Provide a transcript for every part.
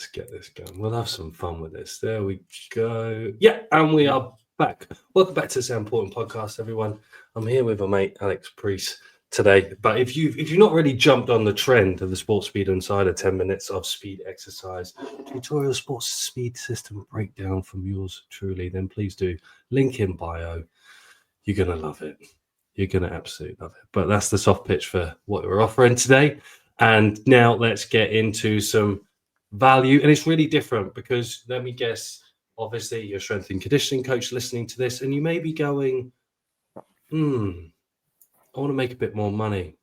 Let's get this going. We'll have some fun with this. There we go. Yeah, and we are back. Welcome back to the Sound Important Podcast, everyone. I'm here with my mate Alex Preece today. But if you've not really jumped on the trend of the Sports Speed Insider 10 minutes of speed exercise tutorial sports speed system breakdown from yours truly, then please do. Link in bio. You're gonna love it. You're gonna absolutely love it. But that's the soft pitch for what we're offering today. And now let's get into some value. And it's really different because, let me guess, obviously you're a strength and conditioning coach listening to this, and you may be going, I want to make a bit more money.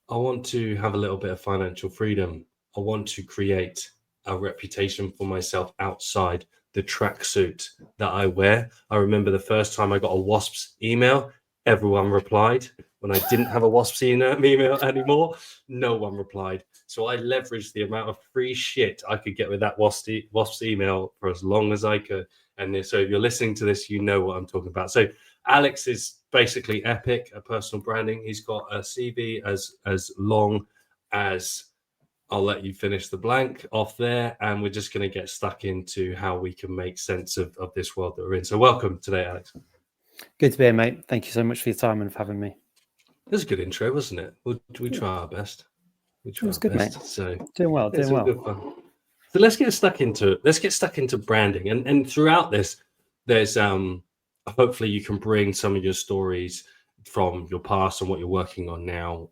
I want to have a little bit of financial freedom. I want to create a reputation for myself outside the tracksuit that I wear. I remember the first time I got a WASP's email, everyone replied. When I didn't have a WASP's email anymore, no one replied. So I leveraged the amount of free shit I could get with that WASP's email for as long as I could. And so if you're listening to this, you know what I'm talking about. So Alex is basically epic at personal branding. He's got a CV as long as, I'll let you finish the blank off there. And we're just going to get stuck into how we can make sense of this world that we're in. So welcome today, Alex. Good to be here, mate. Thank you so much for your time and for having me. It was a good intro, wasn't it? We try our best. It was good, mate. So doing well. Good fun. So let's get stuck into branding, and throughout this, there's hopefully you can bring some of your stories from your past and what you're working on now.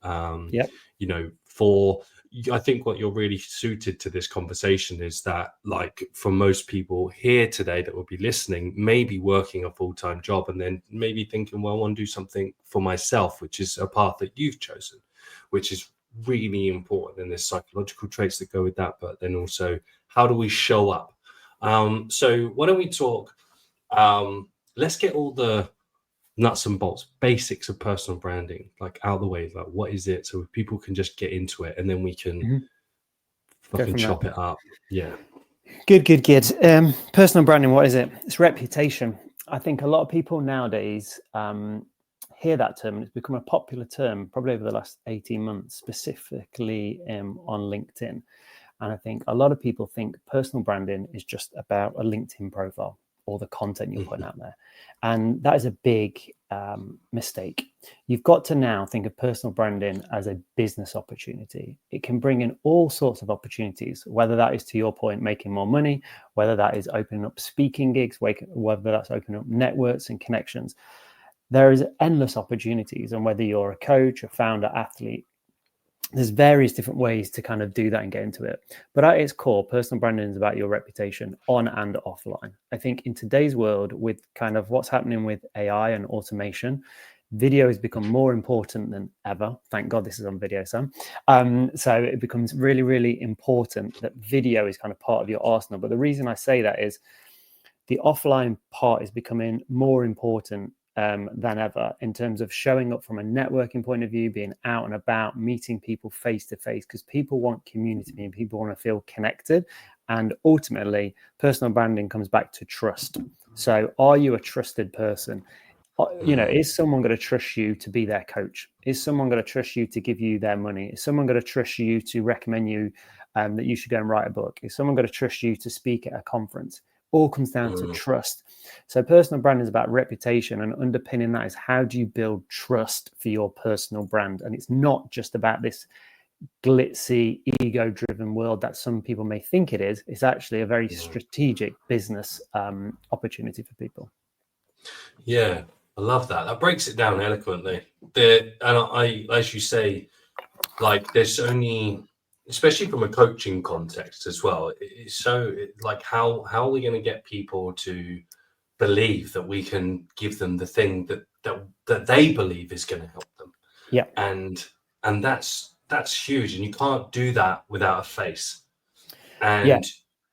I think what you're really suited to this conversation is that, like, for most people here today that will be listening, maybe working a full-time job and then maybe thinking, well, I want to do something for myself, which is a path that you've chosen, which is really important. And there's psychological traits that go with that, but then also how do we show up? So why don't we talk, let's get all the nuts and bolts, basics of personal branding, like out of the way, like what is it? So people can just get into it and then we can fucking chop it up. Yeah. Good. Personal branding, what is it? It's reputation. I think a lot of people nowadays hear that term, and it's become a popular term probably over the last 18 months, specifically on LinkedIn. And I think a lot of people think personal branding is just about a LinkedIn profile or the content you're putting out there. And that is a big mistake. You've got to now think of personal branding as a business opportunity. It can bring in all sorts of opportunities, whether that is, to your point, making more money, whether that is opening up speaking gigs, whether that's opening up networks and connections. There is endless opportunities. And whether you're a coach, a founder, athlete, there's various different ways to kind of do that and get into it. But at its core, personal branding is about your reputation on and offline. I think in today's world, with kind of what's happening with AI and automation, video has become more important than ever. Thank God this is on video, Sam. So it becomes really, really important that video is kind of part of your arsenal. But the reason I say that is the offline part is becoming more important than ever in terms of showing up from a networking point of view, being out and about, meeting people face to face, because people want community and people want to feel connected. And ultimately, personal branding comes back to trust. So are you a trusted person? Is someone going to trust you to be their coach? Is someone going to trust you to give you their money? Is someone going to trust you to recommend you that you should go and write a book? Is someone going to trust you to speak at a conference? All comes down to trust. So personal branding is about reputation, and underpinning that is how do you build trust for your personal brand? And it's not just about this glitzy, ego-driven world that some people may think it is. It's actually a very strategic business opportunity for people. Yeah, I love that. That breaks it down eloquently. I, as you say, like there's only, especially from a coaching context as well, it's so like how are we going to get people to believe that we can give them the thing that they believe is going to help them? Yeah, and that's huge, and you can't do that without a face. And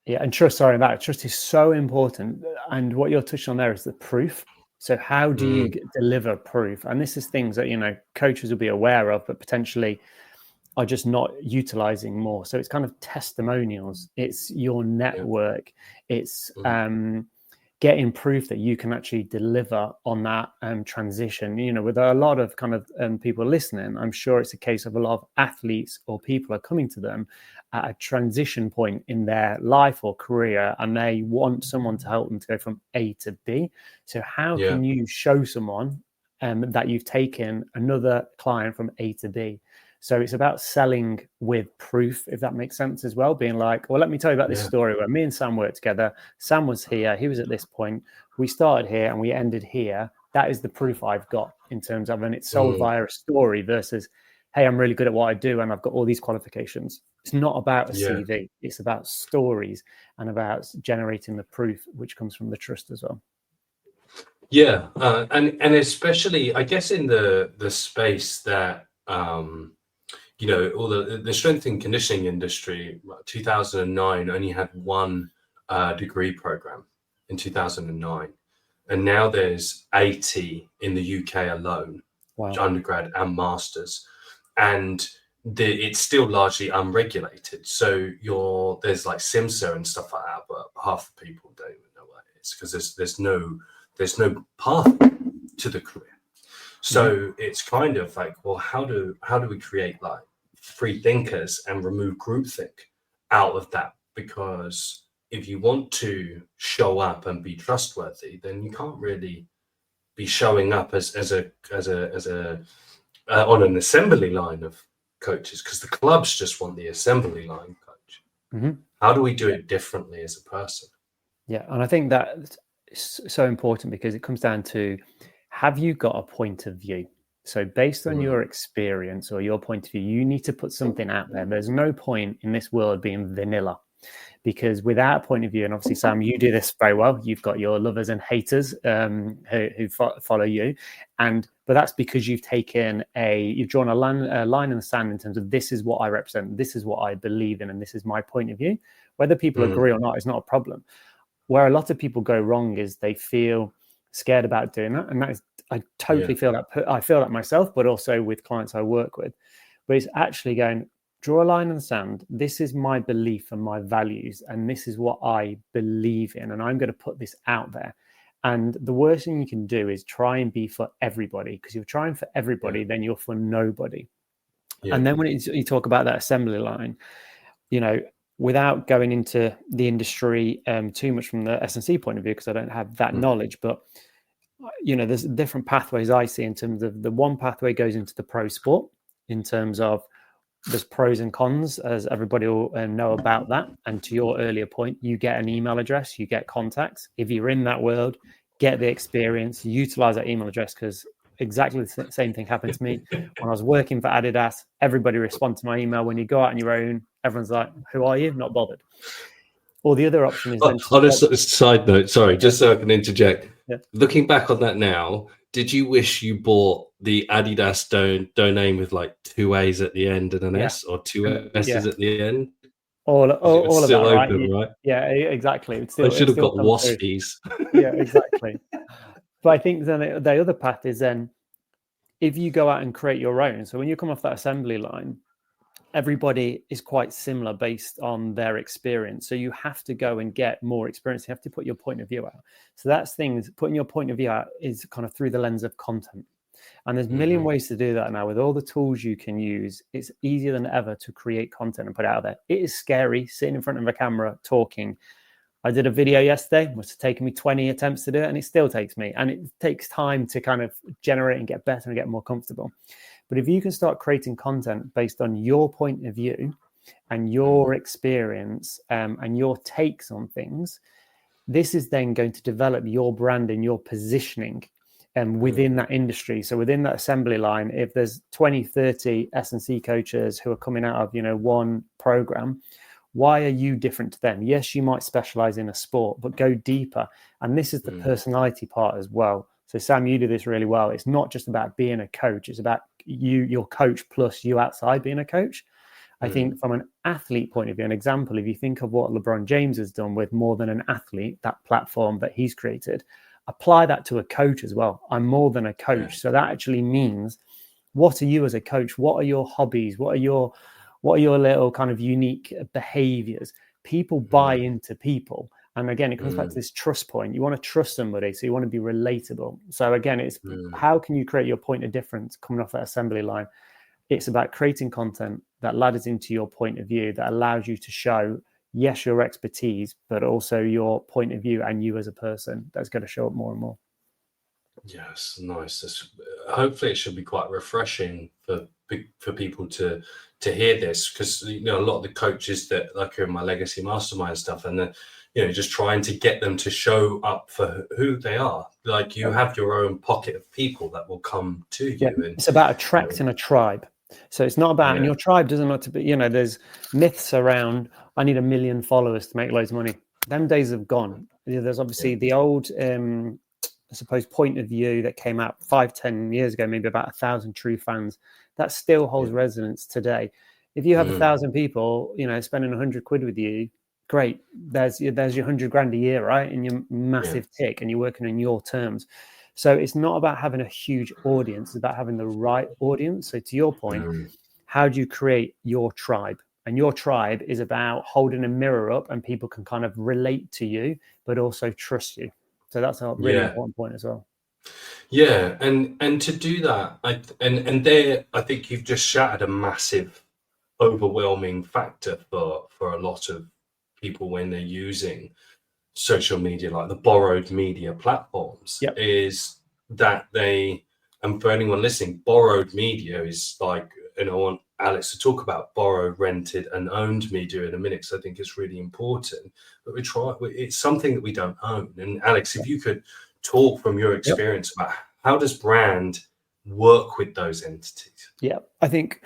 and trust. Sorry about it. Trust is so important, and what you're touching on there is the proof. So how do you deliver proof? And this is things that coaches will be aware of, but potentially are just not utilizing more. So it's kind of testimonials. It's your network. It's getting proof that you can actually deliver on that transition. With a lot of kind of people listening, I'm sure it's a case of a lot of athletes or people are coming to them at a transition point in their life or career, and they want someone to help them to go from A to B. So how can you show someone that you've taken another client from A to B? So it's about selling with proof, if that makes sense as well. Being like, well, let me tell you about this story where me and Sam worked together. Sam was here. He was at this point. We started here and we ended here. That is the proof I've got in terms of, and it's sold via a story versus, hey, I'm really good at what I do and I've got all these qualifications. It's not about a CV. It's about stories and about generating the proof, which comes from the trust as well. Yeah. And especially, I guess, in the space that, all the strength and conditioning industry, 2009 only had one degree program in 2009. And now there's 80 in the UK alone, undergrad and masters. And it's still largely unregulated. So there's like SIMSA and stuff like that, but half the people don't even know what it is because there's no path to the career. So it's kind of like, well, how do we create like free thinkers and remove groupthink out of that? Because if you want to show up and be trustworthy, then you can't really be showing up as on an assembly line of coaches, because the clubs just want the assembly line coach. How do we do it differently as a person? Yeah, and I think that is so important because it comes down to, have you got a point of view? So based on your experience or your point of view, you need to put something out there. There's no point in this world being vanilla, because without a point of view, and obviously, Sam, you do this very well. You've got your lovers and haters who follow you, but that's because you've drawn a line in the sand in terms of, this is what I represent, this is what I believe in, and this is my point of view. Whether people agree or not is not a problem. Where a lot of people go wrong is they feel scared about doing that, and that is, I totally feel that. I feel that myself, but also with clients I work with. But it's actually going, draw a line in the sand. This is my belief and my values, and this is what I believe in, and I'm going to put this out there. And the worst thing you can do is try and be for everybody, because if you're trying for everybody, then you're for nobody. And then when you talk about that assembly line, without going into the industry too much from the S&C point of view, because I don't have that knowledge, but there's different pathways I see in terms of, the one pathway goes into the pro sport, in terms of there's pros and cons, as everybody will know about that. And to your earlier point, you get an email address, you get contacts. If you're in that world, get the experience, utilize that email address, because exactly the same thing happened to me when I was working for Adidas. Everybody responds to my email. When you go out on your own, everyone's like, who are you? Not bothered. Or the other option is then on a side note, sorry, just so I can interject. Looking back on that now, did you wish you bought the Adidas domain with like 2 A's at the end and an S, or 2 S's at the end? All of that, open, right? Yeah, exactly. I should have got waspies. Yeah, exactly. But I think then the other path is then, if you go out and create your own. So when you come off that assembly line, everybody is quite similar based on their experience. So you have to go and get more experience. You have to put your point of view out. So that's things, putting your point of view out is kind of through the lens of content. And there's a million ways to do that now. With all the tools you can use, it's easier than ever to create content and put it out there. It is scary sitting in front of a camera talking. I did a video yesterday. It must have taken me 20 attempts to do it, and it still takes me. And it takes time to kind of generate and get better and get more comfortable. But if you can start creating content based on your point of view and your experience and your takes on things, this is then going to develop your brand and your positioning within that industry. So within that assembly line, if there's 20, 30 S&C coaches who are coming out of, one program, why are you different to them? Yes, you might specialize in a sport, but go deeper. And this is the personality part as well. So Sam, you do this really well. It's not just about being a coach. It's about your coach plus you outside being a coach. I think from an athlete point of view, an example, if you think of what LeBron James has done with More Than an Athlete, that platform that he's created, apply that to a coach as well. I'm more than a coach. So that actually means, what are you as a coach? What are your hobbies? What are your little kind of unique behaviors? People buy into people. And again, it comes back to this trust point. You want to trust somebody, so you want to be relatable. So again, it's how can you create your point of difference coming off that assembly line? It's about creating content that ladders into your point of view, that allows you to show, yes, your expertise, but also your point of view and you as a person. That's going to show up more and more. Yes, nice. Hopefully, it should be quite refreshing for people to hear this, because a lot of the coaches that like are in my legacy mastermind stuff, and just trying to get them to show up for who they are. Like you have your own pocket of people that will come to you. Yeah, And it's about attracting a tribe. So it's not about, and your tribe doesn't have to be, there's myths around, I need 1 million followers to make loads of money. Them days have gone. There's obviously the old, I suppose, point of view that came out 5-10 years ago, maybe about 1,000 true fans. That still holds resonance today. If you have 1,000 people, spending 100 quid with you, great. There's your 100 grand a year, right? And your massive tick, and you're working on your terms. So it's not about having a huge audience, it's about having the right audience. So to your point, how do you create your tribe? And your tribe is about holding a mirror up and people can kind of relate to you, but also trust you. So that's a really important point as well. Yeah, and to do that, I think you've just shattered a massive, overwhelming factor for a lot of people when they're using social media, like the borrowed media platforms. Is that and for anyone listening, borrowed media is like, and I want Alex to talk about borrowed, rented, and owned media in a minute, because I think it's really important. But it's something that we don't own. And Alex, if you could talk from your experience about how does brand work with those entities? Yeah, I think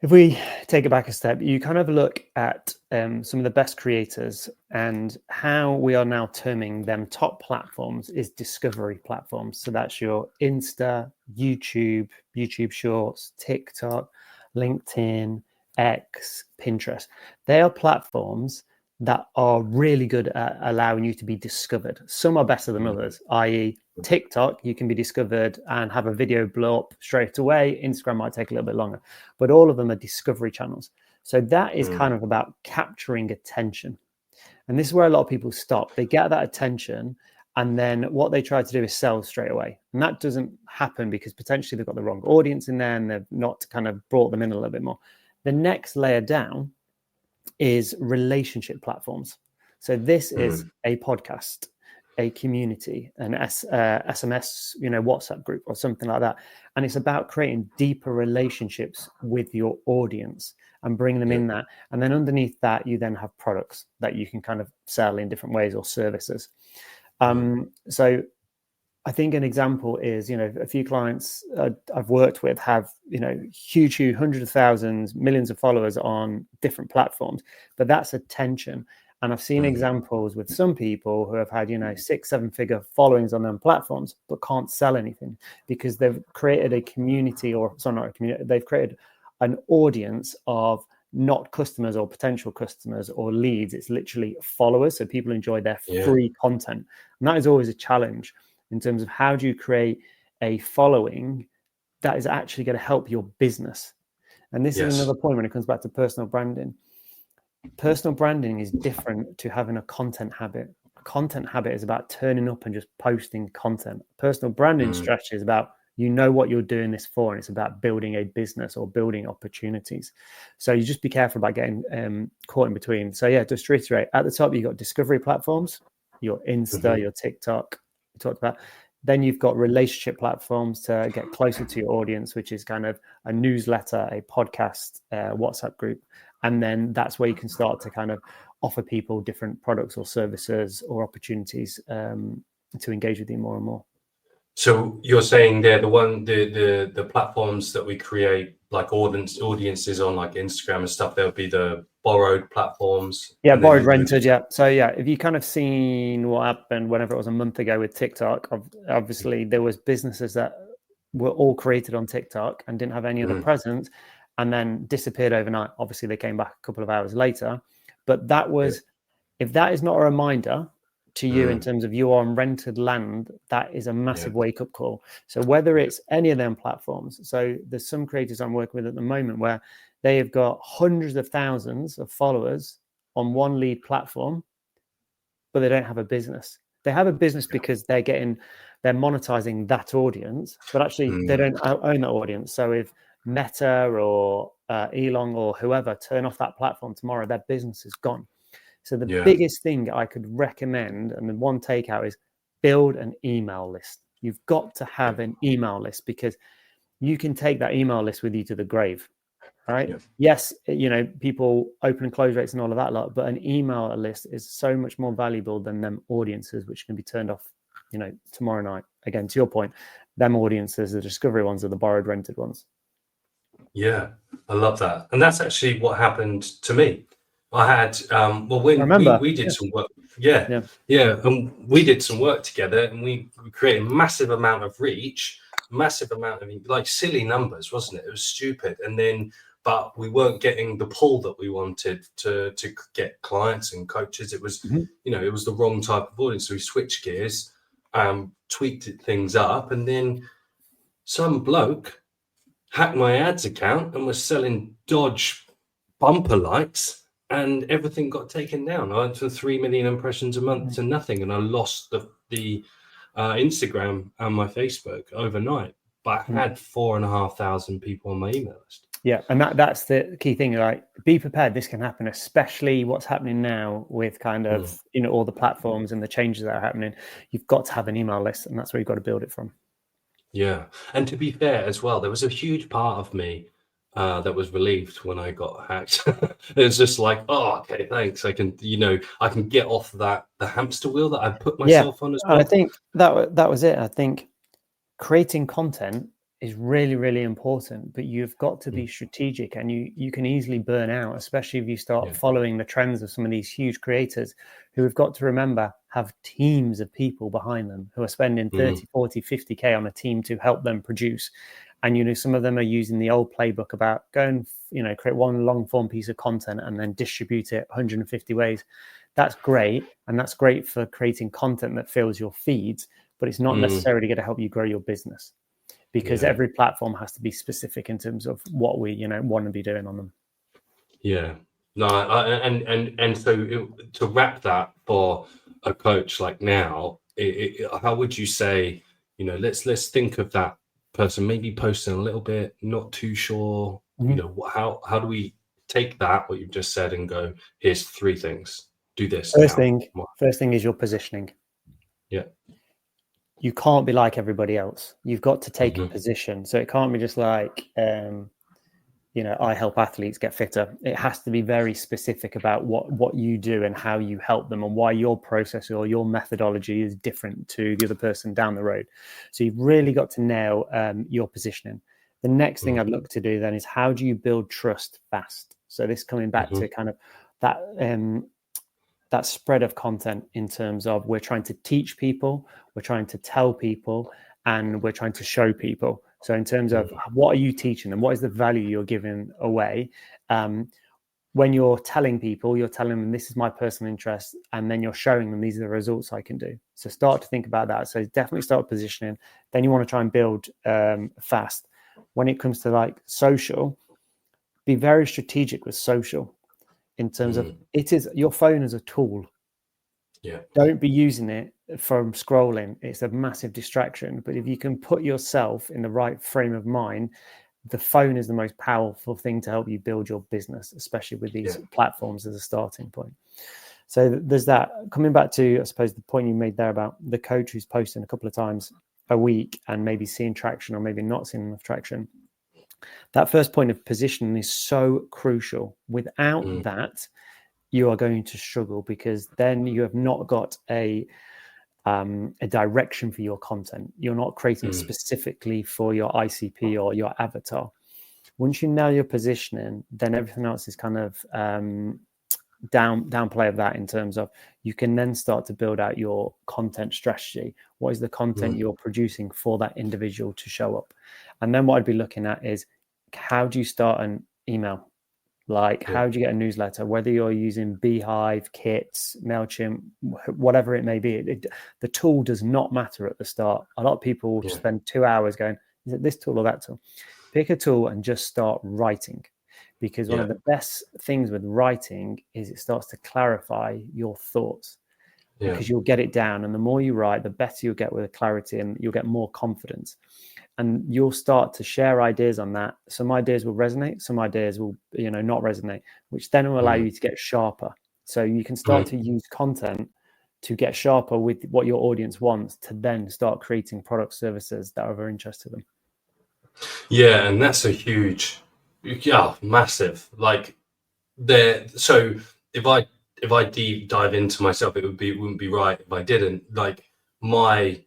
if we take it back a step, you kind of look at some of the best creators, and how we are now terming them top platforms is discovery platforms. So that's your Insta, YouTube Shorts, TikTok, LinkedIn, X, Pinterest. They are platforms that are really good at allowing you to be discovered. Some are better than others, i.e. TikTok, you can be discovered and have a video blow up straight away. Instagram might take a little bit longer, but all of them are discovery channels. So that is kind of about capturing attention. And this is where a lot of people stop. They get that attention, and then what they try to do is sell straight away. And that doesn't happen because potentially they've got the wrong audience in there and they've not kind of brought them in a little bit more. The next layer down is relationship platforms. So this is a podcast, a community, an SMS, WhatsApp group or something like that. And it's about creating deeper relationships with your audience and bring them in that. And then underneath that, you then have products that you can kind of sell in different ways, or services. So I think an example is, a few clients I've worked with have, huge, hundreds of thousands, millions of followers on different platforms, but that's attention. And I've seen examples with some people who have had, 6-7 figure followings on them platforms, but can't sell anything because they've created a community, they've created an audience of not customers or potential customers or leads. It's literally followers. So people enjoy their free content. And that is always a challenge in terms of how do you create a following that is actually going to help your business. And this is another point when it comes back to personal branding. Personal branding is different to having a content habit. A content habit is about turning up and just posting content. Personal branding strategy is about, what you're doing this for, and it's about building a business or building opportunities. So you just be careful about getting caught in between. So just to reiterate, at the top, you've got discovery platforms, your Insta, your TikTok, we talked about. Then you've got relationship platforms to get closer to your audience, which is kind of a newsletter, a podcast, WhatsApp group. And then that's where you can start to kind of offer people different products or services or opportunities to engage with you more and more. So you're saying they're the platforms that we create, like audiences on, like Instagram and stuff, there'll be the borrowed platforms. Yeah, borrowed, rented. Yeah. So if you kind of seen what happened whenever it was a month ago with TikTok, obviously there was businesses that were all created on TikTok and didn't have any other presence, and then disappeared overnight. Obviously they came back a couple of hours later, but that was, if that is not a reminder to you in terms of you're on rented land, that is a massive wake-up call. So whether it's any of them platforms, so there's some creators I'm working with at the moment where they have got hundreds of thousands of followers on one lead platform, but they don't have a business. They have a business because they're monetizing that audience, but actually they don't own that audience. So if Meta or Elon or whoever turn off that platform tomorrow, their business is gone. So the biggest thing I could recommend, and the one takeout, is build an email list. You've got to have an email list, because you can take that email list with you to the grave, right? Yeah. Yes, people open and close rates and all of that lot, but an email list is so much more valuable than them audiences, which can be turned off, tomorrow night. Again, to your point, them audiences, the discovery ones, are the borrowed, rented ones. Yeah, I love that. And that's actually what happened to me. I had, when I remember. we did some work, and we did some work together, and we created a massive amount of reach, massive amount of, like, silly numbers, wasn't it? It was stupid. And then, but we weren't getting the pull that we wanted to get clients and coaches. It was, it was the wrong type of audience. So we switched gears, tweaked things up, and then some bloke hacked my ads account and was selling Dodge bumper lights, and everything got taken down. I went from 3 million impressions a month to nothing, and I lost the Instagram and my Facebook overnight. But I had 4,500 people on my email list. Yeah, and that's the key thing. Like, be prepared. This can happen, especially what's happening now with kind of all the platforms and the changes that are happening. You've got to have an email list, and that's where you've got to build it from. Yeah, and to be fair as well, there was a huge part of me that was relieved when I got hacked. It was just like, oh, okay, thanks. I can get off the hamster wheel that I put myself on as well. I think that was it. I think creating content is really, really important, but you've got to be strategic, and you can easily burn out, especially if you start following the trends of some of these huge creators who have got to remember have teams of people behind them who are spending 30, 40, 50K on a team to help them produce. And, some of them are using the old playbook about go and, create one long form piece of content and then distribute it 150 ways. That's great. And that's great for creating content that fills your feeds, but it's not necessarily going to help you grow your business, because every platform has to be specific in terms of what we, want to be doing on them. Yeah. No, and so to wrap that for a coach like now, how would you say, let's think of that person maybe posting a little bit, not too sure, how do we take that, what you've just said, and go, here's 3 things, do this. First thing is your positioning. Yeah. You can't be like everybody else. You've got to take a position. So it can't be just like, I help athletes get fitter. It has to be very specific about what you do and how you help them, and why your process or your methodology is different to the other person down the road. So you've really got to nail your positioning. The next thing I'd look to do then is, how do you build trust fast? So this coming back to kind of that spread of content, in terms of we're trying to teach people, we're trying to tell people, and we're trying to show people. So in terms of what are you teaching them, what is the value you're giving away? When you're telling people, you're telling them this is my personal interest, and then you're showing them these are the results I can do. So start to think about that. So definitely start positioning. Then you want to try and build fast. When it comes to like social, be very strategic with social, in terms of it is your phone as a tool. Yeah. Don't be using it from scrolling. It's a massive distraction. But if you can put yourself in the right frame of mind, the phone is the most powerful thing to help you build your business, especially with these platforms as a starting point. So there's that. Coming back to, I suppose, the point you made there about the coach who's posting a couple of times a week and maybe seeing traction or maybe not seeing enough traction. That first point of positioning is so crucial. Without that, you are going to struggle, because then you have not got a direction for your content. You're not creating it specifically for your ICP or your avatar. Once you know your positioning, then everything else is kind of downplay of that, in terms of you can then start to build out your content strategy. What is the content you're producing for that individual to show up? And then what I'd be looking at is, how do you start an email? Like, how do you get a newsletter? Whether you're using Beehive, Kits, MailChimp, whatever it may be, the tool does not matter at the start. A lot of people will spend 2 hours going, is it this tool or that tool? Pick a tool and just start writing. Because one of the best things with writing is it starts to clarify your thoughts. because you'll get it down. And the more you write, the better you'll get with clarity, and you'll get more confidence. And you'll start to share ideas on that. Some ideas will resonate, some ideas will, not resonate, which then will allow you to get sharper. So you can start to use content to get sharper with what your audience wants, to then start creating product services that are of interest to them. Yeah, and that's a huge, massive. Like so if I deep dive into myself, it wouldn't be right if I didn't. Like, my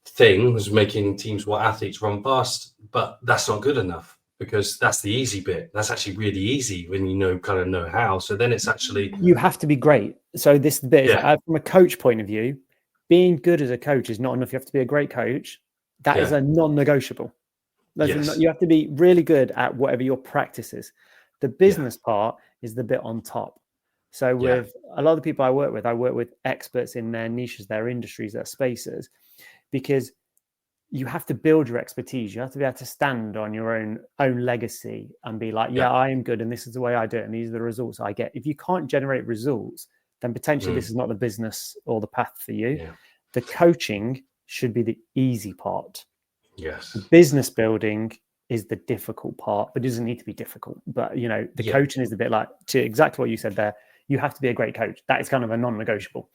thing was making teams what athletes run fast, but that's not good enough, because that's the easy bit. That's actually really easy when you know how. So then it's actually, you have to be great. So this bit is from a coach point of view, being good as a coach is not enough. You have to be a great coach. That is a non-negotiable. You have to be really good at whatever your practice is. The business part is the bit on top. So with a lot of the people I work with experts in their niches, their industries, their spaces, because you have to build your expertise. You have to be able to stand on your own legacy and be like, I am good, and this is the way I do it, and these are the results I get. If you can't generate results, then potentially this is not the business or the path for you. The coaching should be the easy part. The business building is the difficult part, but it doesn't need to be difficult. But the coaching is a bit like, to exactly what you said there, you have to be a great coach. That is kind of a non-negotiable.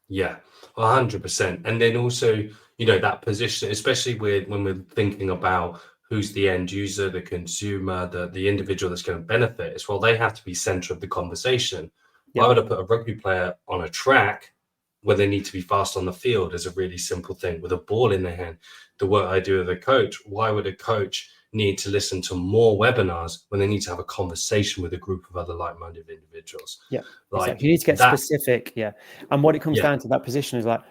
100%. And then also, that position, especially when we're thinking about who's the end user, the consumer, the individual that's going to benefit as well, they have to be center of the conversation. Why would I put a rugby player on a track where they need to be fast on the field as a really simple thing with a ball in their hand? The work I do as a coach, why would a coach need to listen to more webinars when they need to have a conversation with a group of other like-minded individuals? Exactly. You need to get specific. And what it comes down to, that position is like,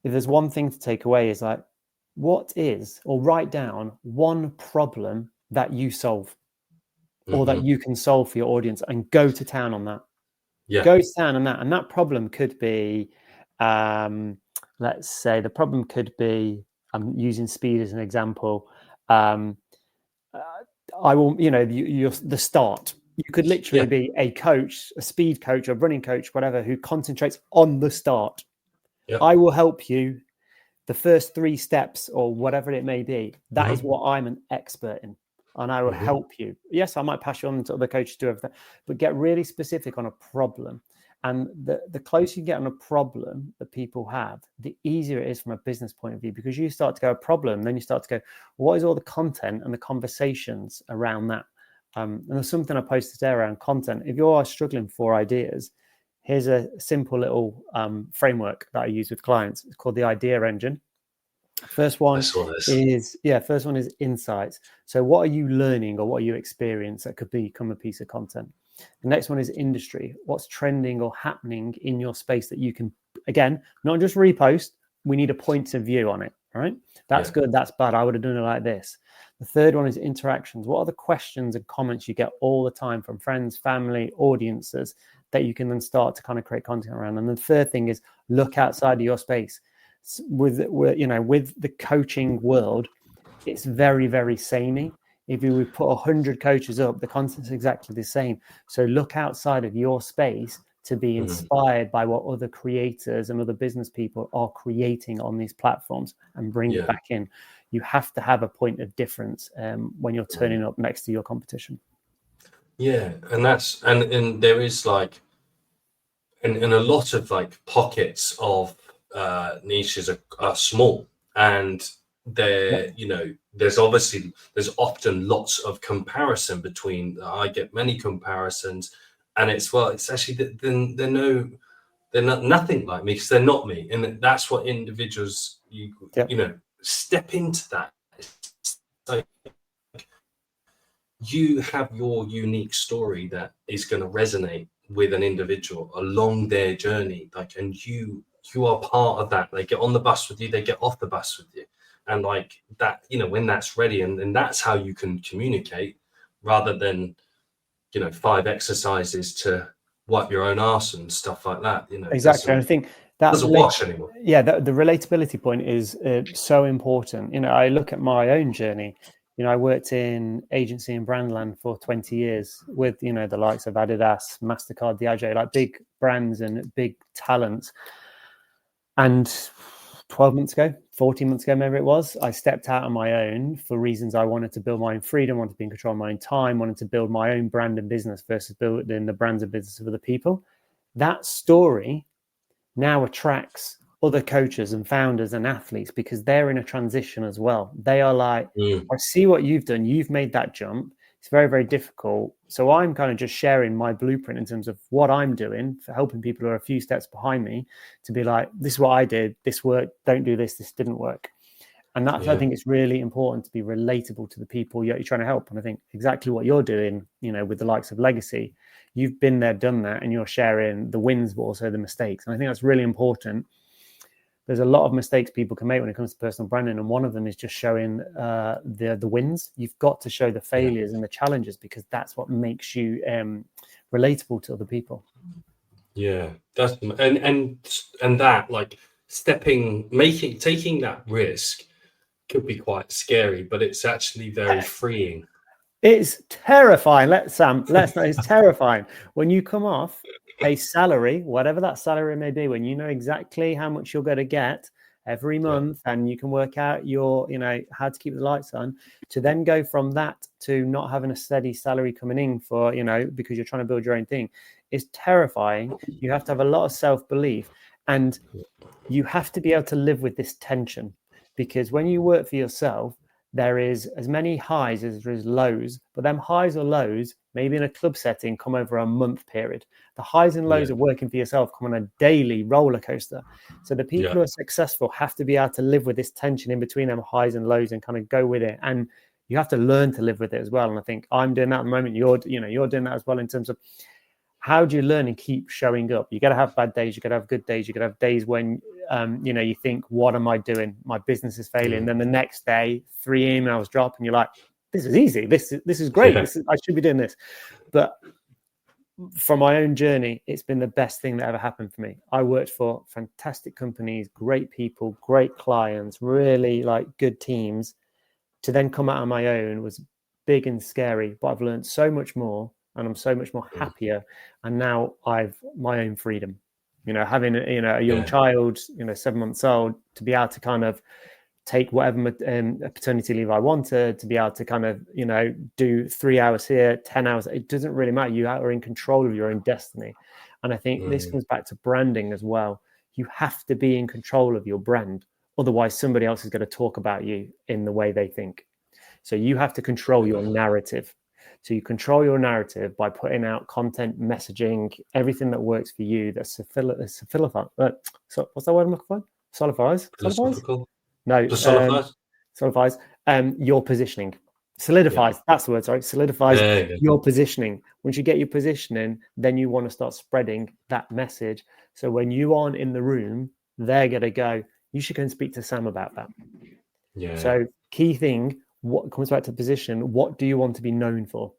if there's one thing to take away, is like, write down one problem that you solve or that you can solve for your audience, and go to town on that. Go to town on that. And that problem could be, let's say the problem could be, I'm using speed as an example. I will, the start. You could literally be a coach, a speed coach, a running coach, whatever, who concentrates on the start. I will help you the first 3 steps or whatever it may be. That is what I'm an expert in, and I will help you. Yes, I might pass you on to other coaches to do everything, but get really specific on a problem. And the closer you get on a problem that people have, the easier it is from a business point of view, because you start to go a problem, then you start to go, what is all the content and the conversations around that? And there's something I posted there around content. If you are struggling for ideas, here's a simple little framework that I use with clients. It's called the Idea Engine. First one is insights. So what are you learning or what are you experiencing that could become a piece of content? The next one is industry. What's trending or happening in your space that you can, again, not just repost, we need a point of view on it, right? That's good, that's bad, I would have done it like this. The third one is interactions. What are the questions and comments you get all the time from friends, family, audiences that you can then start to kind of create content around? And the third thing is look outside of your space. With the coaching world, it's very, very samey. If you would put 100 coaches up, the content's exactly the same. So look outside of your space to be inspired by what other creators and other business people are creating on these platforms, and bring it back in. You have to have a point of difference when you're turning up next to your competition. And there is like, in a lot of like pockets of niches are small, and there's often lots of comparison between. I get many comparisons, and it's actually they're not nothing like me, because they're not me, and that's what individuals step into that. So you have your unique story that is going to resonate with an individual along their journey, and you are part of that. They get on the bus with you, they get off the bus with you, and like that, when that's ready, and that's how you can communicate, rather than 5 exercises to wipe your own arse and stuff like that. Exactly. And I think that doesn't wash anymore. The relatability point is so important. I look at my own journey. I worked in agency and brand land for 20 years with, the likes of Adidas, MasterCard, Diageo, like big brands and big talents. And 12 months ago, 14 months ago, maybe it was, I stepped out on my own for reasons. I wanted to build my own freedom, wanted to be in control of my own time, wanted to build my own brand and business versus building the brands and business of other people. That story now attracts other coaches and founders and athletes because they're in a transition as well. They are like, I see what you've done. You've made that jump. It's very, very difficult. So I'm kind of just sharing my blueprint in terms of what I'm doing for helping people who are a few steps behind me to be like, this is what I did. This worked. Don't do this. This didn't work. And that's, I think it's really important to be relatable to the people you're trying to help. And I think exactly what you're doing, with the likes of Legacy, you've been there, done that, and you're sharing the wins, but also the mistakes. And I think that's really important. There's a lot of mistakes people can make when it comes to personal branding. And one of them is just showing the wins. You've got to show the failures and the challenges because that's what makes you relatable to other people. Yeah, that's and that like taking that risk could be quite scary, but it's actually very freeing. It's terrifying. Let's know it's terrifying when you come off a salary, whatever that salary may be, when you know exactly how much you're going to get every month and you can work out your, how to keep the lights on, to then go from that to not having a steady salary coming in for, because you're trying to build your own thing is terrifying. You have to have a lot of self-belief and you have to be able to live with this tension because when you work for yourself, there is as many highs as there is lows, but them highs or lows, maybe in a club setting, come over a month period. The highs and lows of working for yourself come on a daily roller coaster. So the people who are successful have to be able to live with this tension in between them highs and lows and kind of go with it. And you have to learn to live with it as well. And I think I'm doing that at the moment. You're doing that as well in terms of how do you learn and keep showing up? You got to have bad days. You got to have good days. You got to have days when, you think, what am I doing? My business is failing. Then the next day, 3 emails drop and you're like, this is easy. This is great. I should be doing this. But from my own journey, it's been the best thing that ever happened for me. I worked for fantastic companies, great people, great clients, really like good teams. To then come out on my own was big and scary, but I've learned so much more. And I'm so much more happier. And now I've my own freedom, having, a young child, 7 months old, to be able to kind of take whatever paternity leave I wanted, to be able to kind of, do 3 hours here, 10 hours. It doesn't really matter. You are in control of your own destiny. And I think this comes back to branding as well. You have to be in control of your brand. Otherwise, somebody else is going to talk about you in the way they think. So you have to control your narrative. So you control your narrative by putting out content, messaging, everything that works for you. That's so what's that word I'm looking for? Solidifies? No. Solidifies your positioning. Solidifies. That's the word. Sorry. Solidifies your positioning. Once you get your positioning, then you want to start spreading that message. So when you aren't in the room, they're going to go, you should go and speak to Sam about that. Yeah. So key thing, what comes back to the position, what do you want to be known for?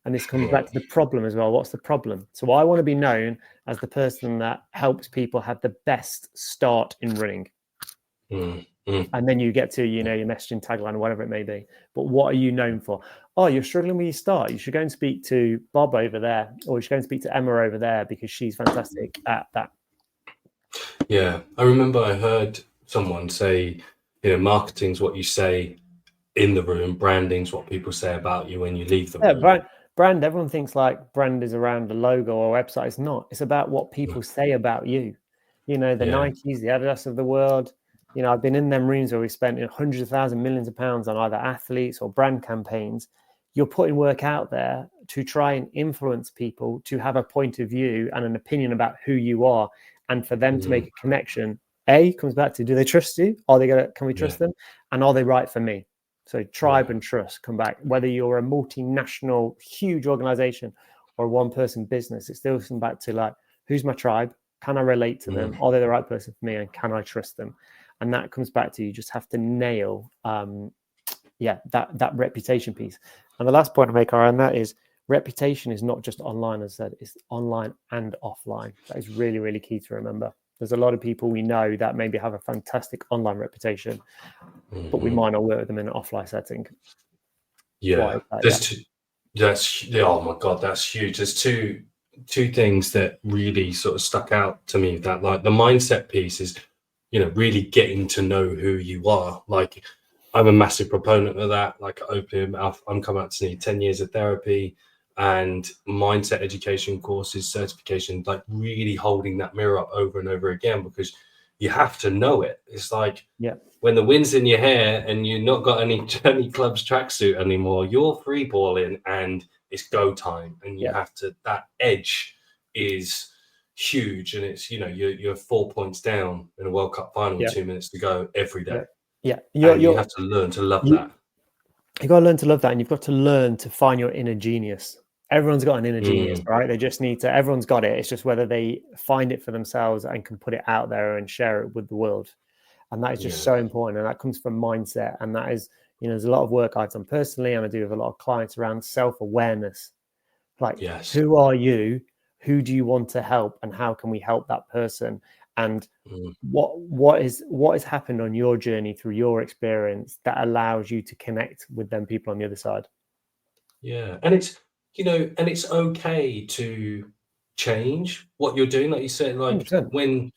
And this comes back to the problem as well. What's the problem? So I want to be known as the person that helps people have the best start in running. And then you get to, your messaging tagline or whatever it may be. But what are you known for? Oh, you're struggling with your start. You should go and speak to Bob over there, or you should go and speak to Emma over there because she's fantastic at that. Yeah. I remember I heard someone say, marketing's what you say in the room, branding's what people say about you when you leave the room. Brand, everyone thinks like brand is around a logo or website. It's not. It's about what people say about you. The Nikes, the Adidas of the world. I've been in them rooms where we spent hundreds of thousands, millions of pounds on either athletes or brand campaigns. You're putting work out there to try and influence people to have a point of view and an opinion about who you are, and for them to make a connection. Comes back to, do they trust you? Can we trust them? And are they right for me? So tribe and trust come back. Whether you're a multinational, huge organization or a one-person business, it still comes back to like, who's my tribe? Can I relate to them? Are they the right person for me? And can I trust them? And that comes back to, you just have to nail, that reputation piece. And the last point I make around that is reputation is not just online, as I said, it's online and offline. That is really, really key to remember. There's a lot of people we know that maybe have a fantastic online reputation, but we might not work with them in an offline setting. Yeah, oh my God, that's huge. There's two things that really sort of stuck out to me. That like the mindset piece is really getting to know who you are. Like, I'm a massive proponent of that. Like, I'm coming up to need 10 years of therapy and mindset education courses, certification, like really holding that mirror up over and over again, because you have to know it. It's like, when the wind's in your hair and you've not got any club's tracksuit anymore, you're free balling and it's go time. And you have to, that edge is huge. And it's, you're 4 points down in a World Cup final, 2 minutes to go every day. You have to learn to love that. You've got to learn to love that, and you've got to learn to find your inner genius. Everyone's got an inner genius, right? They just need to, everyone's got it. It's just whether they find it for themselves and can put it out there and share it with the world. And that is just so important. And that comes from mindset. And that is, there's a lot of work I've done personally, and I do with a lot of clients around self-awareness. Like, who are you? Who do you want to help? And how can we help that person? And what has happened on your journey through your experience that allows you to connect with them people on the other side? Yeah. And it's, and it's okay to change what you're doing. Like you said, like 100%. when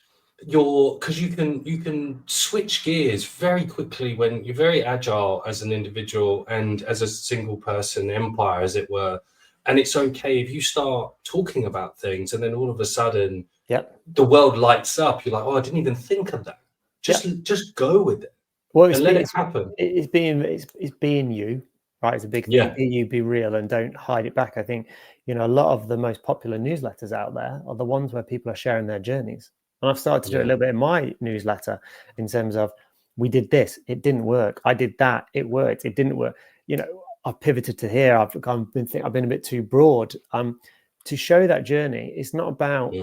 because you can switch gears very quickly when you're very agile as an individual and as a single person empire, as it were. And it's okay if you start talking about things and then all of a sudden the world lights up. You're like, oh, I didn't even think of that. Just go with it. Well, and let it happen. It's being you, right? It's a big thing. Be you, be real, and don't hide it back. I think, a lot of the most popular newsletters out there are the ones where people are sharing their journeys. And I've started to do a little bit in my newsletter in terms of, we did this, it didn't work. I did that, it worked, it didn't work. I've pivoted to here. I've been a bit too broad. To show that journey, it's not about.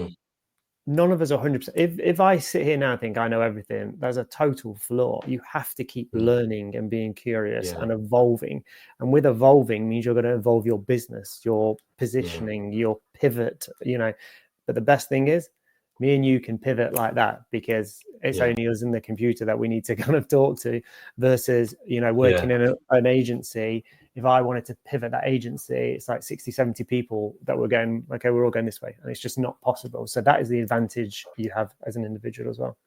None of us are 100%. If I sit here now and think I know everything, there's a total flaw. You have to keep learning and being curious and evolving. And with evolving means you're going to evolve your business, your positioning, your pivot, But the best thing is, me and you can pivot like that, because it's only us in the computer that we need to kind of talk to, versus, working in an agency. If I wanted to pivot that agency, it's like 60, 70 people that were going, okay, we're all going this way. And it's just not possible. So that is the advantage you have as an individual as well.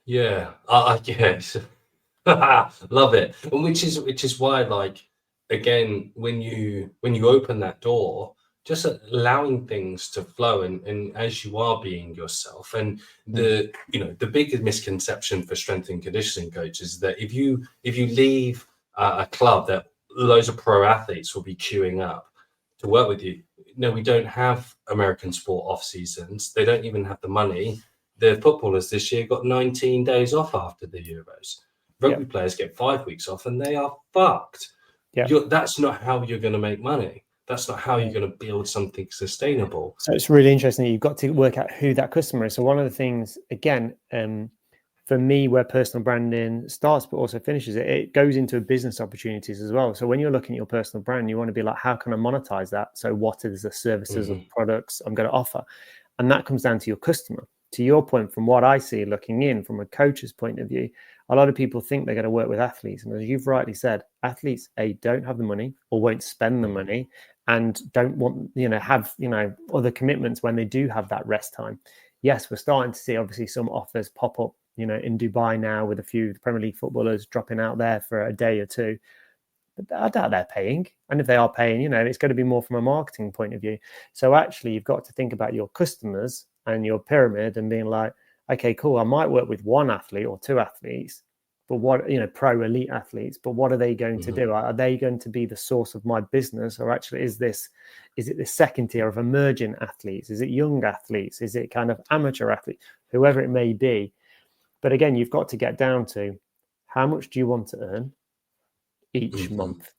Yeah. Yes. Love it. And which is why, like, again, when you open that door, just allowing things to flow and as you are being yourself. And the biggest misconception for strength and conditioning coaches is that if you leave a club, that loads of pro athletes will be queuing up to work with you. No, we don't have American sport off seasons. They don't even have the money. The footballers this year got 19 days off after the Euros. Rugby players get 5 weeks off and they are fucked. That's not how you're going to make money. That's not how you're going to build something sustainable. So it's really interesting. You've got to work out who that customer is. So one of the things, again, for me, where personal branding starts but also finishes, it goes into business opportunities as well. So when you're looking at your personal brand, you want to be like, how can I monetize that? So what is the services or products I'm going to offer? And that comes down to your customer. To your point, from what I see looking in from a coach's point of view, a lot of people think they're going to work with athletes. And as you've rightly said, athletes, don't have the money or won't spend the money and don't want, have, other commitments when they do have that rest time. Yes, we're starting to see obviously some offers pop up, in Dubai now, with a few Premier League footballers dropping out there for a day or two. But I doubt they're paying. And if they are paying, it's going to be more from a marketing point of view. So actually, you've got to think about your customers and your pyramid and being like, okay, cool, I might work with one athlete or two athletes, but what, pro elite athletes, but what are they going to do? Are they going to be the source of my business? Or actually, is it the second tier of emerging athletes? Is it young athletes? Is it kind of amateur athletes? Whoever it may be. But again, you've got to get down to, how much do you want to earn each month?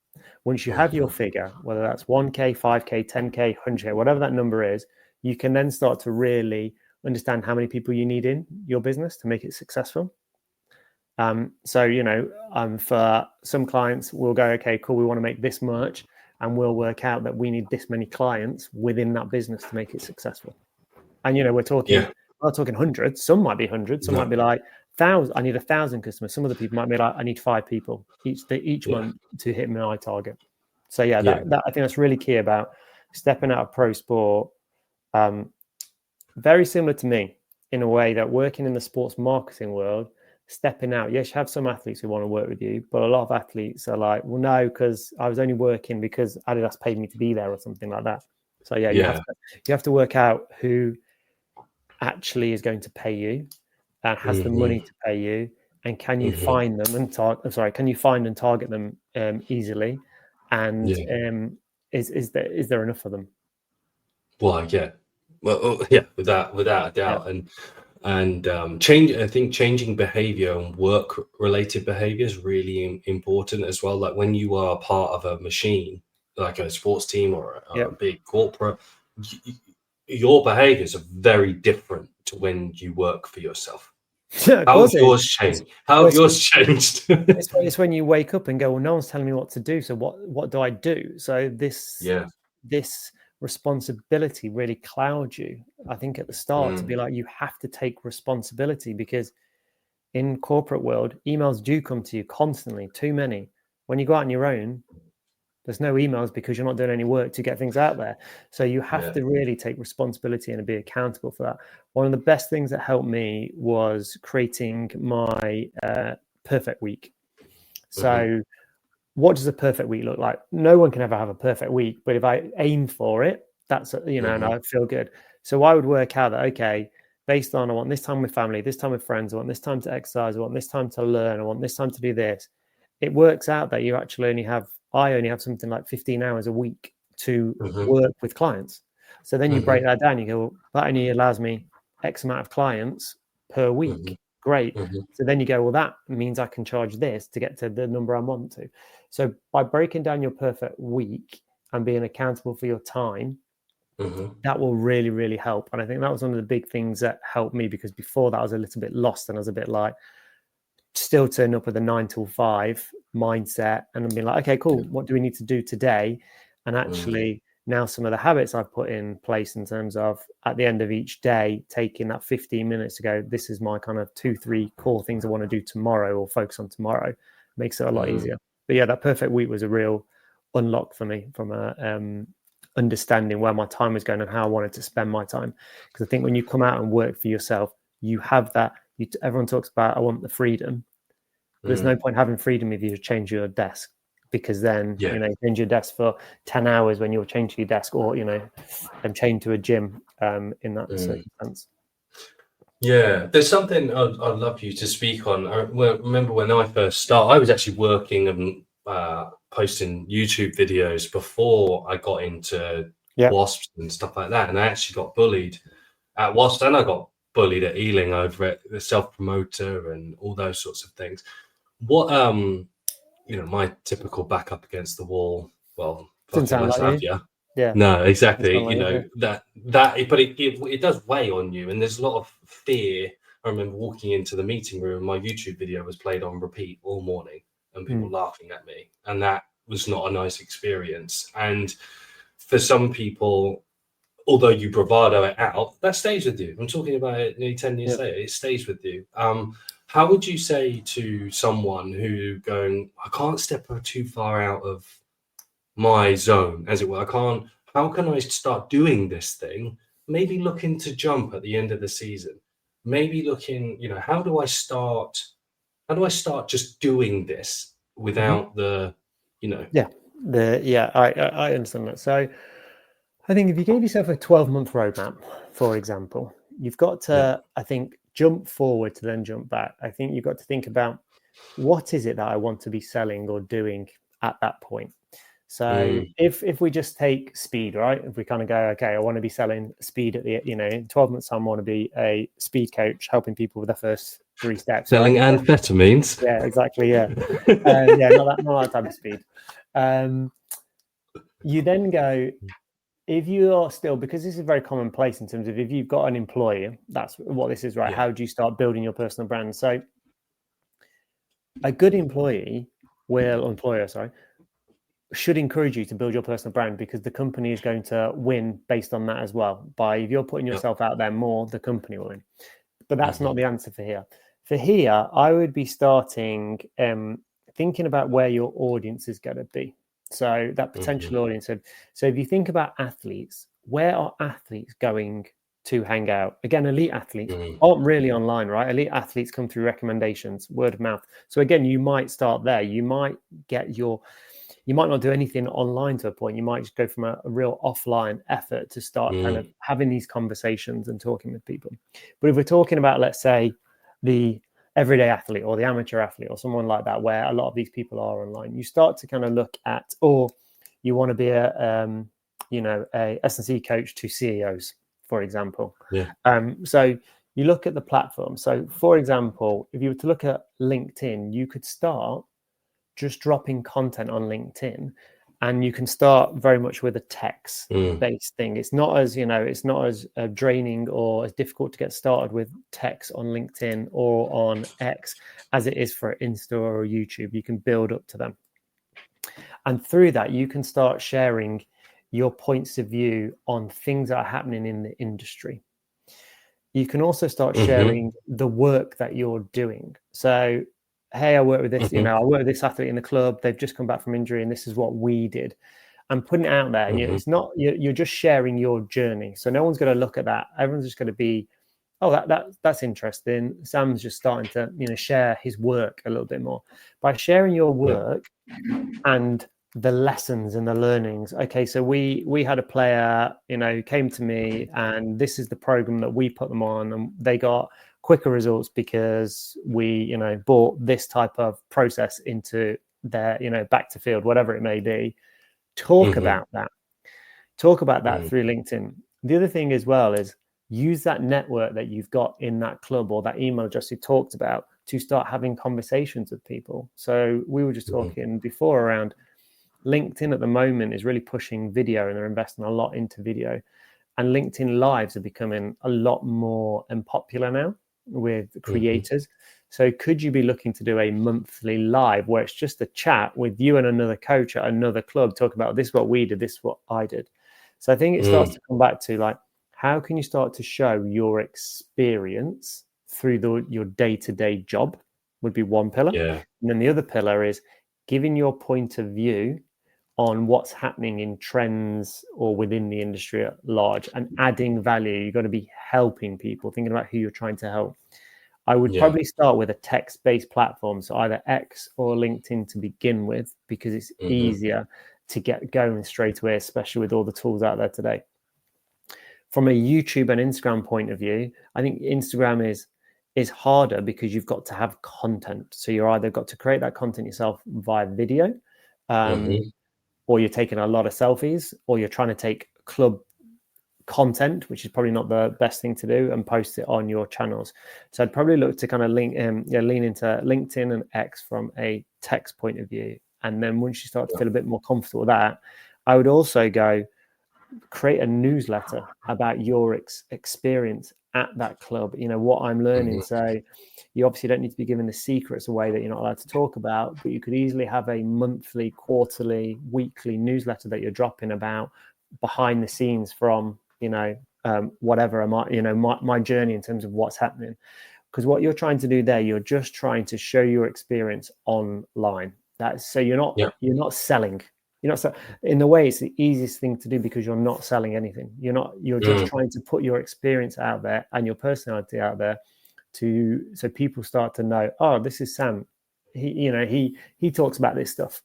Once you have your figure, whether that's 1K, 5K, 10K, 100K, whatever that number is, you can then start to really understand how many people you need in your business to make it successful. For some clients, we'll go, okay, cool, we want to make this much, and we'll work out that we need this many clients within that business to make it successful. And, we're talking, we're not talking hundreds. Some might be hundreds. Some might be like 1,000. I need 1,000 customers. Some of the people might be like, I need 5 people each month to hit my target. So that I think that's really key about stepping out of pro sport. Very similar to me. in a way that working in the sports marketing world, stepping out, yes, you have some athletes who want to work with you, but a lot of athletes are like, well, no, because I was only working because Adidas paid me to be there or something like that. So yeah, you have to work out who actually is going to pay you and has the money to pay you, and can you find them and target them easily, and is there enough of them? Well, yeah. Well, yeah, without a doubt. And I think changing behavior and work related behavior is really important as well. Like when you are part of a machine, like a sports team or a big corporate, your behaviors are very different to when you work for yourself. How have yours changed? How have yours changed? It's when you wake up and go, well, no one's telling me what to do, so what do I do? So this responsibility really clouds you, I think, at the start, to be like, you have to take responsibility, because in corporate world, emails do come to you constantly, too many. When you go out on your own, there's no emails because you're not doing any work to get things out there. So you have to really take responsibility and be accountable for that. One of the best things that helped me was creating my perfect week. So what does a perfect week look like? No one can ever have a perfect week, but if I aim for it, that's, and I feel good. So I would work out that, okay, based on, I want this time with family, this time with friends, I want this time to exercise, I want this time to learn, I want this time to do this. It works out that you actually I only have something like 15 hours a week to work with clients. So then you break that down, you go, well, that only allows me X amount of clients per week. Great. So then you go, well, that means I can charge this to get to the number I want to. So by breaking down your perfect week and being accountable for your time, that will really, really help. And I think that was one of the big things that helped me, because before that I was a little bit lost, and I was a bit like, still turn up with a 9 to 5 mindset and being like, okay, cool, what do we need to do today? And actually now some of the habits I've put in place in terms of, at the end of each day, taking that 15 minutes to go, this is my kind of 2-3 core things I want to do tomorrow or focus on tomorrow, makes it a lot easier. But yeah, that perfect week was a real unlock for me from a understanding where my time was going and how I wanted to spend my time. Because I think when you come out and work for yourself, you have that. Everyone talks about, I want the freedom. There's no point having freedom if you change your desk, because then you change your desk for 10 hours when you're changing your desk, or and chained to a gym in that circumstance. Yeah, there's something I'd love you to speak on. I remember when I first started, I was actually working and posting YouTube videos before I got into Wasps and stuff like that, and I actually got bullied at Wasps, and I got bullied at Ealing over it, the self-promoter and all those sorts of things. What my typical back up against the wall, well, Doesn't sound like you. Yeah. No, exactly. But it does weigh on you, and there's a lot of fear. I remember walking into the meeting room, my YouTube video was played on repeat all morning, and people laughing at me, and that was not a nice experience. And for some people, although you bravado it out, that stays with you. I'm talking about it nearly 10 years later. It stays with you. How would you say to someone who going, I can't step too far out of my zone, as it were? How can I start doing this thing? Maybe looking to jump at the end of the season. Maybe looking, how do I start just doing this without I understand that. So I think if you gave yourself a 12-month roadmap, for example, you've got to, I think, jump forward to then jump back. I think you've got to think about, what is it that I want to be selling or doing at that point? So if we just take speed, right? If we kind of go, okay, I want to be selling speed at the, in 12 months time, I want to be a speed coach, helping people with their first 3 steps. Selling amphetamines. Yeah, exactly. Yeah. Not that type of speed. You then go, if you are still, because this is very commonplace in terms of, if you've got an employer, that's what this is, right? How do you start building your personal brand? So a good employer should encourage you to build your personal brand, because the company is going to win based on that as well. If you're putting yourself out there more, the company will win. But that's not the answer for here. For here, I would be starting thinking about where your audience is going to be. So that potential audience. So if you think about athletes, where are athletes going to hang out. Again, elite athletes Mm. aren't really online, right? Elite athletes come through recommendations, word of mouth. So again, you might start there. You might not do anything online to a point. You might just go from a real offline effort to start kind of having these conversations and talking with people. But if we're talking about, let's say, the everyday athlete or the amateur athlete or someone like that, where a lot of these people are online, you start to kind of look at, or you want to be a S&C coach to CEOs, for example. Yeah. So you look at the platform. So for example, if you were to look at LinkedIn, you could start just dropping content on LinkedIn, and you can start very much with a text-based thing. It's not as draining or as difficult to get started with text on LinkedIn or on X as it is for Insta or YouTube. You can build up to them, and through that, you can start sharing your points of view on things that are happening in the industry. You can also start sharing the work that you're doing. So, hey, I work with this, I work with this athlete in the club. They've just come back from injury, and this is what we did. And putting it out there, it's not, you're just sharing your journey. So no one's going to look at that. Everyone's just going to be, oh, that's interesting. Sam's just starting to, share his work a little bit more. By sharing your work and the lessons and the learnings. Okay, so we had a player, who came to me, and this is the program that we put them on, and they got quicker results because we, brought this type of process into their, back to field, whatever it may be. Talk about that through LinkedIn. The other thing as well is use that network that you've got in that club or that email address you talked about to start having conversations with people. So we were just talking before around LinkedIn at the moment is really pushing video, and they're investing a lot into video, and LinkedIn lives are becoming a lot more popular now with creators. So could you be looking to do a monthly live where it's just a chat with you and another coach at another club, talk about this is what we did, this is what I did. So I think it starts to come back to like, how can you start to show your experience through your day-to-day job would be one pillar. Yeah. And then the other pillar is giving your point of view on what's happening in trends or within the industry at large and adding value. You've got to be helping people, thinking about who you're trying to help. I would probably start with a text-based platform, so either X or LinkedIn to begin with, because it's easier to get going straight away, especially with all the tools out there today. From a YouTube and Instagram point of view, I think Instagram is harder because you've got to have content. So you're either got to create that content yourself via video, or you're taking a lot of selfies, or you're trying to take club content, which is probably not the best thing to do, and post it on your channels. So I'd probably look to kind of lean into LinkedIn and X from a text point of view. And then once you start to feel a bit more comfortable with that, I would also go create a newsletter about your experience at that club, what I'm learning. So you obviously don't need to be giving the secrets away that you're not allowed to talk about, but you could easily have a monthly, quarterly, weekly newsletter that you're dropping about behind the scenes from, whatever my journey in terms of what's happening. Because what you're trying to do there, you're just trying to show your experience online. So you're not selling. In a way, it's the easiest thing to do because you're not selling anything. You're just trying to put your experience out there and your personality out there so people start to know, oh, this is Sam. He talks about this stuff.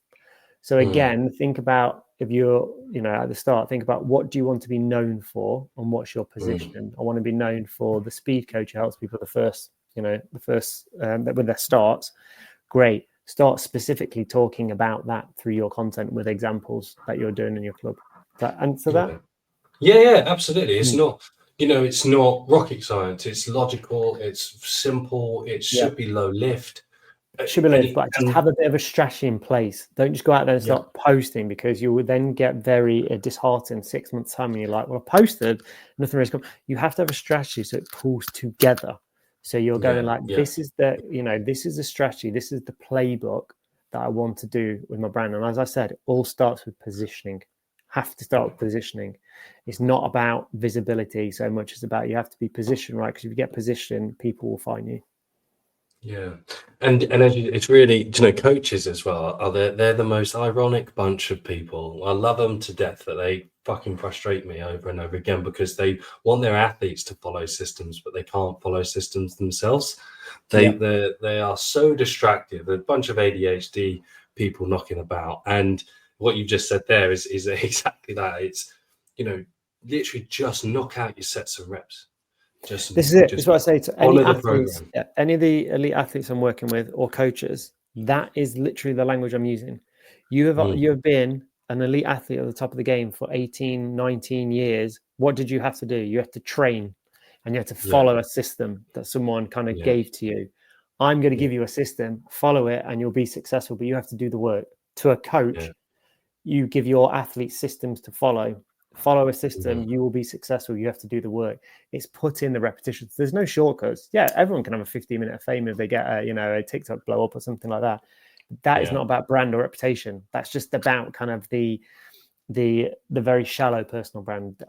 So again, think about, if you're, at the start, think about what do you want to be known for and what's your position. I want to be known for the speed coach who helps people with their starts. Great. Start specifically talking about that through your content with examples that you're doing in your club. Does that answer that? Yeah, absolutely. It's not, it's not rocket science. It's logical. It's simple. It should be low lift. Should be low lift, but just have a bit of a strategy in place. Don't just go out there and start posting, because you will then get very disheartened 6 months time and you're like, well, I posted, nothing really come. You have to have a strategy so it pulls together. So you're going this is the strategy, this is the playbook that I want to do with my brand. And as I said, it all starts with positioning. Have to start with positioning. It's not about visibility so much as about you have to be positioned right, because if you get positioned, people will find you. Yeah, and it's really, coaches as well. They're the most ironic bunch of people. I love them to death that fucking frustrate me over and over again, because they want their athletes to follow systems, but they can't follow systems themselves. They are so distracted. A bunch of ADHD people knocking about, and what you just said there is exactly that. It's, literally just knock out your sets of reps. This is it. This is what I say to any athletes, program. any of the elite athletes I'm working with or coaches. That is literally the language I'm using. You have been an elite athlete at the top of the game for 18, 19 years. What did you have to do? You have to train, and you have to follow a system that someone kind of gave to you. I'm going to give you a system, follow it, and you'll be successful, but you have to do the work. To a coach, you give your athletes systems to follow a system, you will be successful. You have to do the work. It's put in the repetitions. There's no shortcuts. Yeah, everyone can have a 15-minute of fame if they get a TikTok blow up or something like that. That is not about brand or reputation. That's just about kind of the very shallow personal brand.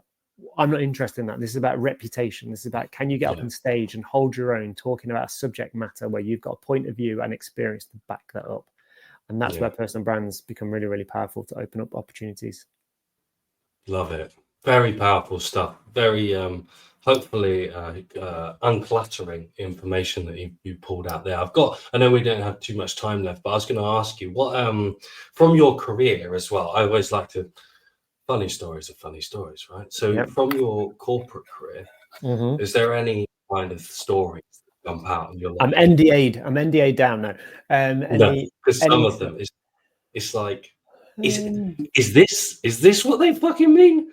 I'm not interested in that. This is about reputation. This is about, can you get up on stage and hold your own, talking about a subject matter where you've got a point of view and experience to back that up. And that's where personal brands become really, really powerful to open up opportunities. Love it. Very powerful stuff. Very hopefully uncluttering information that you pulled out there. I know we don't have too much time left, but I was going to ask you what from your career as well. I always like to, funny stories are funny stories, right? So from your corporate career, is there any kind of stories that jump out and you're like, I'm NDA'd down now. Because some of them it's like, is this what they fucking mean?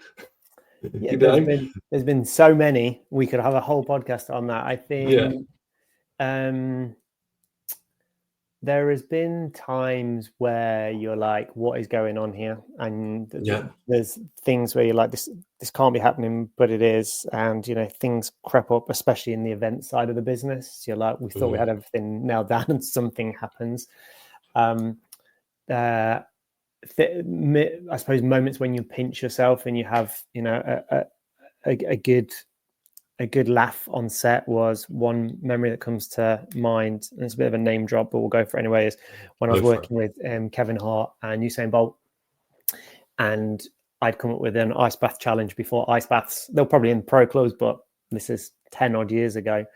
Yeah, there's been so many. We could have a whole podcast on that. I think there has been times where you're like, what is going on here? And there's things where you're like, this can't be happening, but it is. And, things crop up, especially in the event side of the business. You're like, we thought we had everything nailed down and something happens. I suppose moments when you pinch yourself and you have, a good laugh on set was one memory that comes to mind. And it's a bit of a name drop, but we'll go for it anyway. Is when I was working with Kevin Hart and Usain Bolt, and I'd come up with an ice bath challenge before ice baths. They're probably in pro clothes, but this is 10 odd years ago.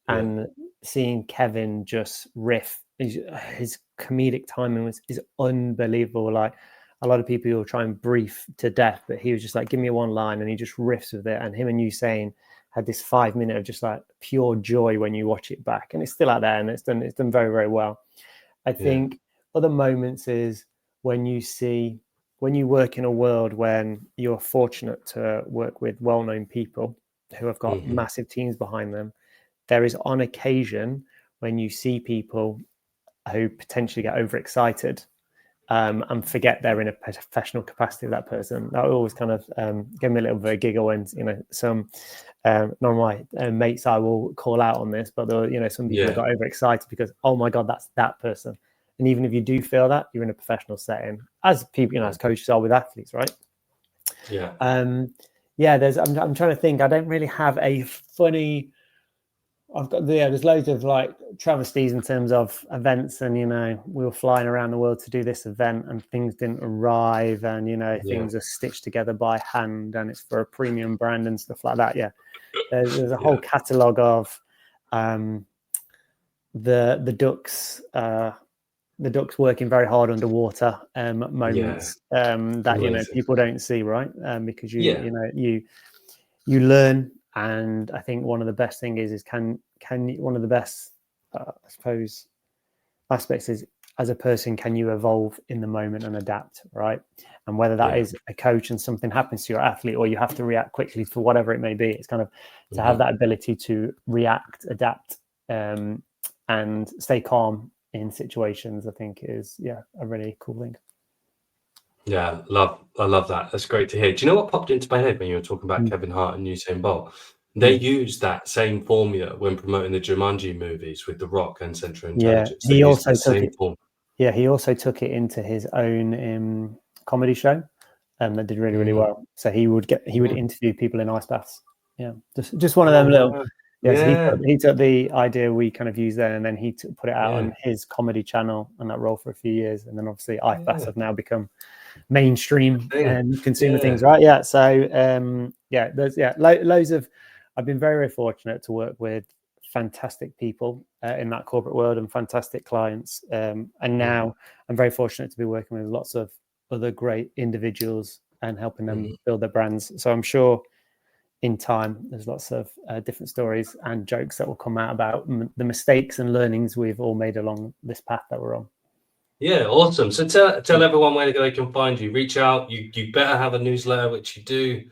And seeing Kevin just riff, his comedic timing is unbelievable. Like, a lot of people will try and brief to death, but he was just like, give me one line, and he just riffs with it. And him and Usain had this 5 minute of just like pure joy when you watch it back, and it's still out there and it's done very, very well. I think other moments is when you work in a world when you're fortunate to work with well-known people who have got massive teams behind them. There is on occasion when you see people who potentially get overexcited and forget they're in a professional capacity of that person. That always kind of give me a little bit of a giggle when, some none of my mates I will call out on this, but some people got overexcited because, oh my God, that's that person. And even if you do feel that, you're in a professional setting, as people, as coaches are with athletes, right? Yeah. I'm trying to think. I don't really have a funny. There's loads of like travesties in terms of events, and we were flying around the world to do this event and things didn't arrive, and things are stitched together by hand and it's for a premium brand and stuff like that. There's a whole catalogue of the ducks working very hard underwater moments that people don't see, right? Because you learn. And I think one of the best things is can one of the best, I suppose, aspects is, as a person, can you evolve in the moment and adapt, right? And whether that is a coach and something happens to your athlete, or you have to react quickly for whatever it may be, it's kind of to have that ability to react, adapt, and stay calm in situations, I think is a really cool thing. Yeah, I love that. That's great to hear. Do you know what popped into my head when you were talking about Kevin Hart and Usain Bolt? They used that same formula when promoting the Jumanji movies with The Rock and Central Intelligence. He also took it into his own comedy show, that did really, really well. So he would interview people in ice baths. Yeah, just one of them little. So he took the idea we kind of used there, and then he put it out on his comedy channel, and that rolled for a few years. And then obviously ice baths have now become mainstream consumer things, right? Yeah. So there's loads of. I've been very, very fortunate to work with fantastic people in that corporate world and fantastic clients. And now I'm very fortunate to be working with lots of other great individuals and helping them build their brands. So I'm sure in time there's lots of different stories and jokes that will come out about the mistakes and learnings we've all made along this path that we're on. Yeah, awesome. So tell everyone where they can find you. Reach out. You better have a newsletter, which you do.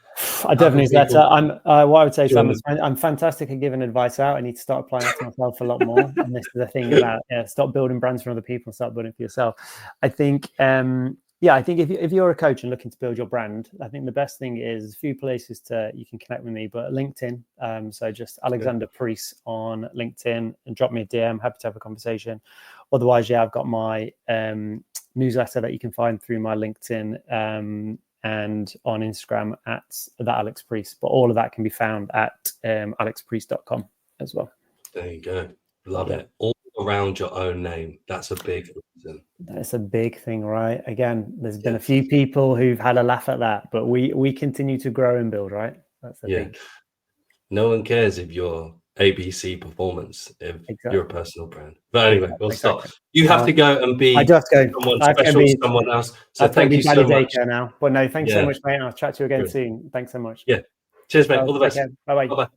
I do have a newsletter. What I would say is I'm fantastic at giving advice out. I need to start applying it to myself a lot more. And this is the thing about stop building brands for other people and start building for yourself. I think I think if you're a coach and looking to build your brand, I think the best thing is a few places you can connect with me, but LinkedIn. So just Alexander Preece on LinkedIn and drop me a DM. Happy to have a conversation. Otherwise, I've got my newsletter that you can find through my LinkedIn and on Instagram at that Alex Preece. But all of that can be found at alexpreece.com as well. There you go. Love it. All around your own name. That's a big reason. That's a big thing, right? Again, there's been a few people who've had a laugh at that, but we continue to grow and build, right? That's the thing. No one cares if you're ABC Performance, if you're a personal brand. But anyway, we'll stop. You have to go and be someone special, someone else. So thank you so much. Now. But no, thanks so much, mate. I'll chat to you again soon. Thanks so much. Yeah. Cheers, mate. All the best. Bye-bye. Bye-bye.